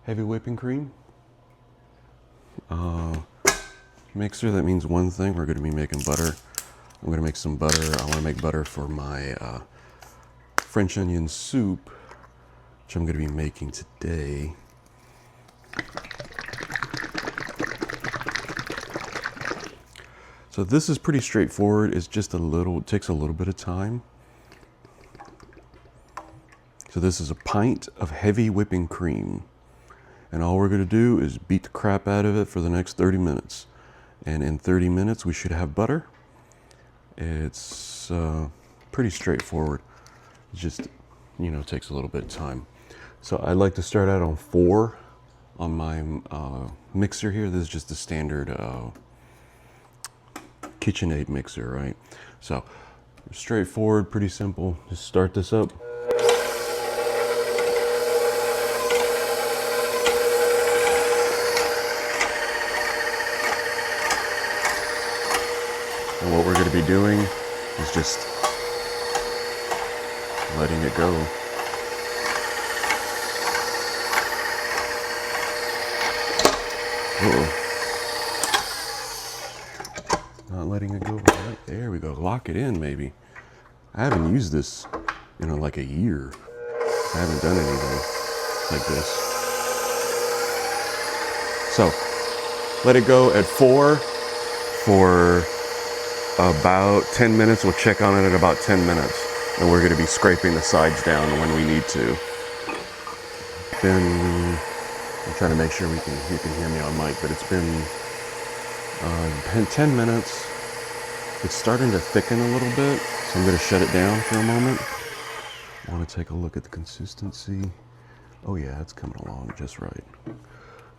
heavy whipping cream. Mixer, that means one thing. We're going to be making butter. I'm going to make some butter. I want to make butter for my French onion soup, which I'm going to be making today. So this is pretty straightforward. It's just it takes a little bit of time. So this is a pint of heavy whipping cream. And all we're gonna do is beat the crap out of it for the next 30 minutes. And in 30 minutes, we should have butter. It's pretty straightforward. It just, takes a little bit of time. So I like to start out on 4 on my mixer here. This is just the standard KitchenAid mixer, right? So straightforward, pretty simple. Just start this up. And what we're going to be doing is just letting it go. Uh-oh. Not letting it go. Right there we go. Lock it in, maybe. I haven't used this in like a year. I haven't done anything like this. So, let it go at 4 for about 10 minutes. We'll check on it at about 10 minutes. And we're going to be scraping the sides down when we need to. I'm trying to make sure you can hear me on mic, but it's been 10 minutes. It's starting to thicken a little bit, so I'm going to shut it down for a moment. I want to take a look at the consistency. Oh yeah, it's coming along just right.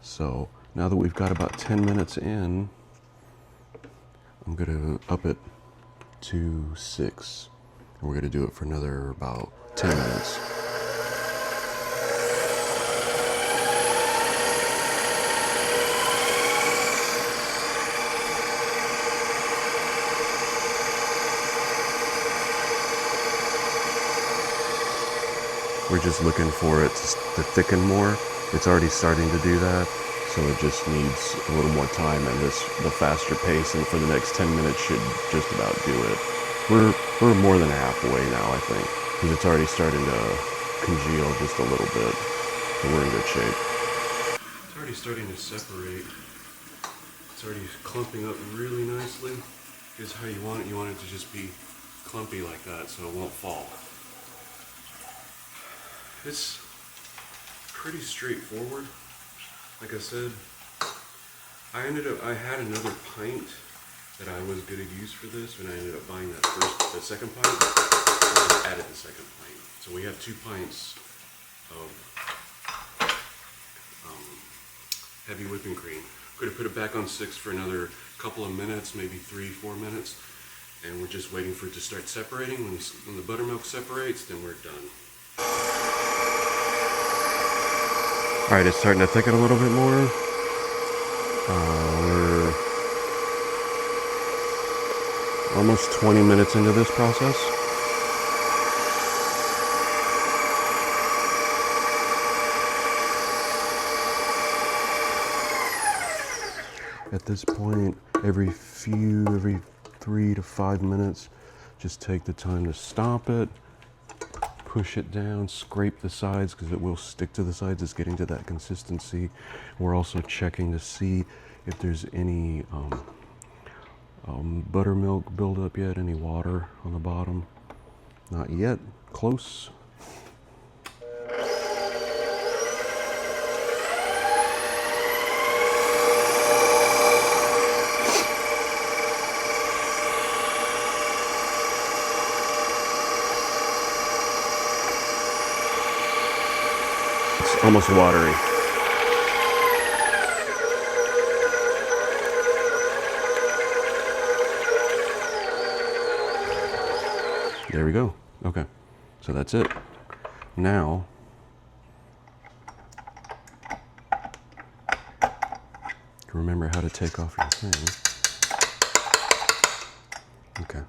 So now that we've got about 10 minutes in, I'm going to up it to 6. And we're going to do it for another about 10 minutes. We're just looking for it to thicken more. It's already starting to do that, so it just needs a little more time, and the faster pace, and for the next 10 minutes should just about do it. We're more than halfway now, I think, because it's already starting to congeal just a little bit, so we're in good shape. It's already starting to separate. It's already clumping up really nicely. Here's how you want it. You want it to just be clumpy like that, so it won't fall. It's pretty straightforward. Like I said, I had another pint that I was gonna use for this, and I ended up buying the second pint. I just added the second pint. So we have 2 pints of heavy whipping cream. I'm gonna put it back on 6 for another couple of minutes, maybe 3-4 minutes, and we're just waiting for it to start separating. When the buttermilk separates, then we're done. All right, it's starting to thicken a little bit more. We're almost 20 minutes into this process. At this point, every 3 to 5 minutes, just take the time to stop it, push it down, scrape the sides because it will stick to the sides. It's getting to that consistency. We're also checking to see if there's any buttermilk buildup yet, any water on the bottom. Not yet. Close. It's almost watery. There we go. Okay, so that's it. Now, remember how to take off your thing. Okay.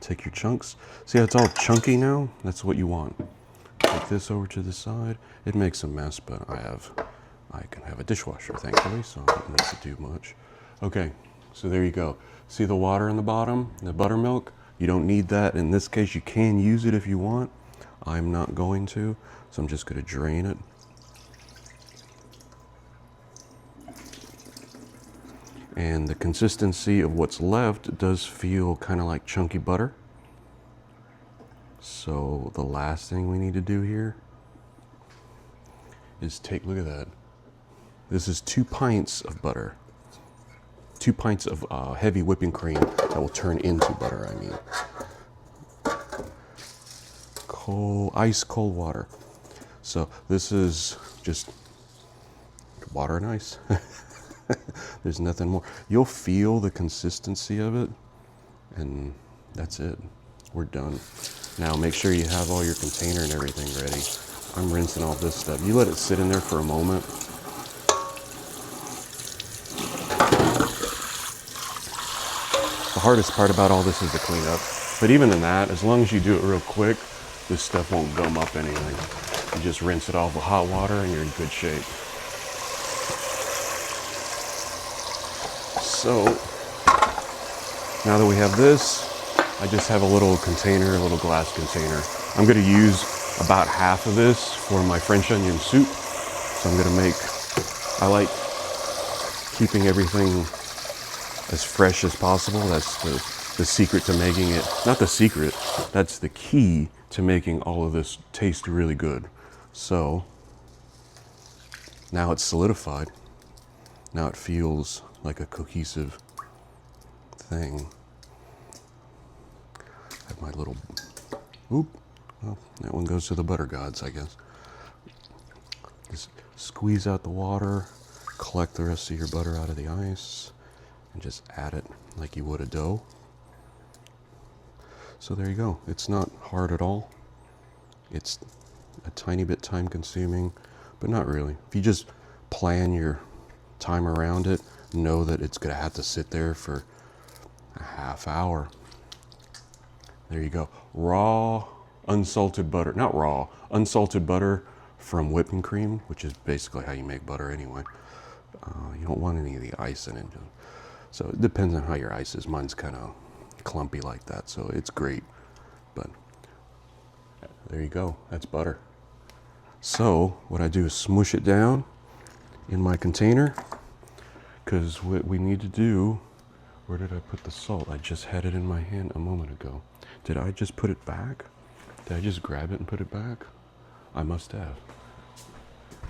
Take your chunks. See how it's all chunky now? That's what you want. Take this over to the side. It makes a mess, but I can have a dishwasher, thankfully, so I don't need to do much. Okay, so there you go. See the water in the bottom, the buttermilk? You don't need that. In this case, you can use it if you want. I'm not going to, so I'm just going to drain it. And the consistency of what's left does feel kind of like chunky butter. So the last thing we need to do here is look at that. This is 2 pints of butter. 2 pints of heavy whipping cream that will turn into butter, I mean. Ice cold water. So this is just water and ice. There's nothing more. You'll feel the consistency of it, and that's it. We're done. Now make sure you have all your container and everything ready. I'm rinsing all this stuff. You let it sit in there for a moment. The hardest part about all this is the cleanup. But even in that, as long as you do it real quick, this stuff won't gum up anything. You just rinse it off with hot water and you're in good shape. So, now that we have this, I just have a little container, a little glass container. I'm gonna use about half of this for my French onion soup. So I'm gonna I like keeping everything as fresh as possible. That's the secret to making it, not the secret, that's the key to making all of this taste really good. So now it's solidified. Now it feels like a cohesive thing. I have my little, well, that one goes to the butter gods, I guess. Just squeeze out the water, collect the rest of your butter out of the ice, and just add it like you would a dough. So there you go. It's not hard at all. It's a tiny bit time consuming, but not really. If you just plan your time around it, know that it's gonna have to sit there for a half hour. There you go. Raw, unsalted butter, not raw, unsalted butter from whipping cream, which is basically how you make butter anyway. You don't want any of the ice in it. So it depends on how your ice is. Mine's kind of clumpy like that, so it's great. But there you go, that's butter. So what I do is smoosh it down in my container, because what we need to do, where did I put the salt? I just had it in my hand a moment ago. Did I just put it back? Did I just grab it and put it back? I must have.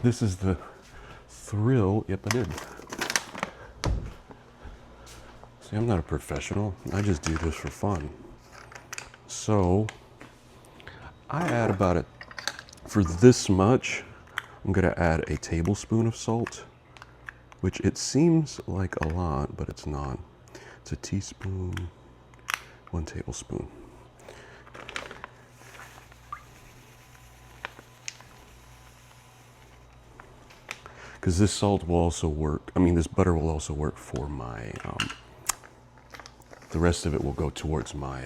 This is the thrill. Yep, I did. See, I'm not a professional. I just do this for fun. So I add about it, for this much, I'm gonna add a tablespoon of salt, which it seems like a lot, but it's not. It's a teaspoon, 1 tablespoon. Because this salt will also work, this butter will also work for my, the rest of it will go towards my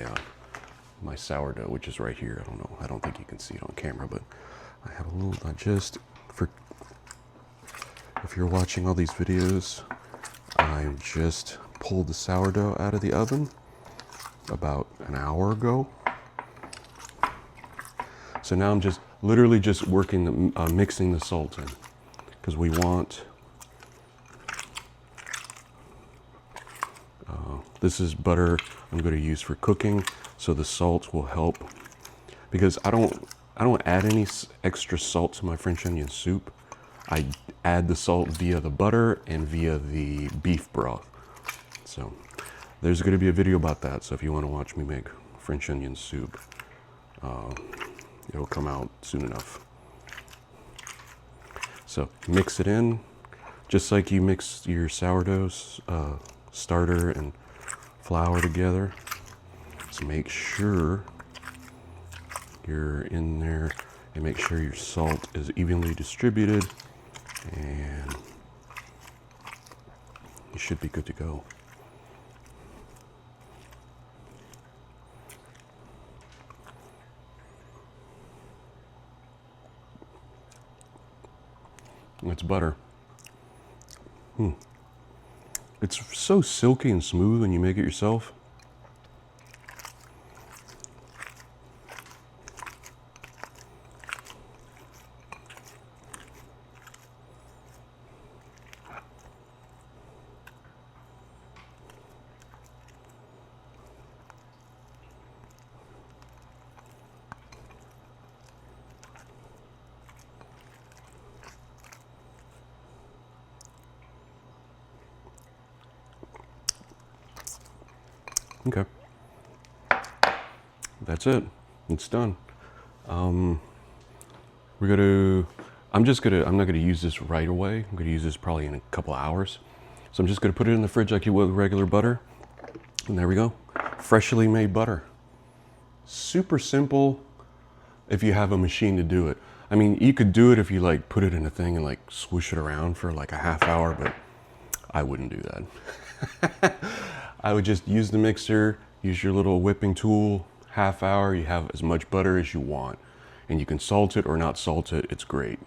my sourdough, which is right here. I don't think you can see it on camera, but I have a little, if you're watching all these videos, I just pulled the sourdough out of the oven about an hour ago. So now I'm just literally just working, mixing the salt in, because we want, this is butter I'm going to use for cooking, so the salt will help, because I don't add any extra salt to my French onion soup. I add the salt via the butter and via the beef broth. So there's going to be a video about that, so if you want to watch me make French onion soup, it'll come out soon enough. So mix it in, just like you mix your sourdough starter and flour together. So make sure you're in there and make sure your salt is evenly distributed, and you should be good to go. It's butter. It's so silky and smooth when you make it yourself. Okay. That's it. It's done. I'm not gonna use this right away. I'm gonna use this probably in a couple hours. So I'm just gonna put it in the fridge like you would regular butter. And there we go. Freshly made butter. Super simple if you have a machine to do it. I mean, you could do it if you like put it in a thing and like swoosh it around for like a half hour, but I wouldn't do that. I would just use the mixer, use your little whipping tool, half hour, you have as much butter as you want. And you can salt it or not salt it, it's great.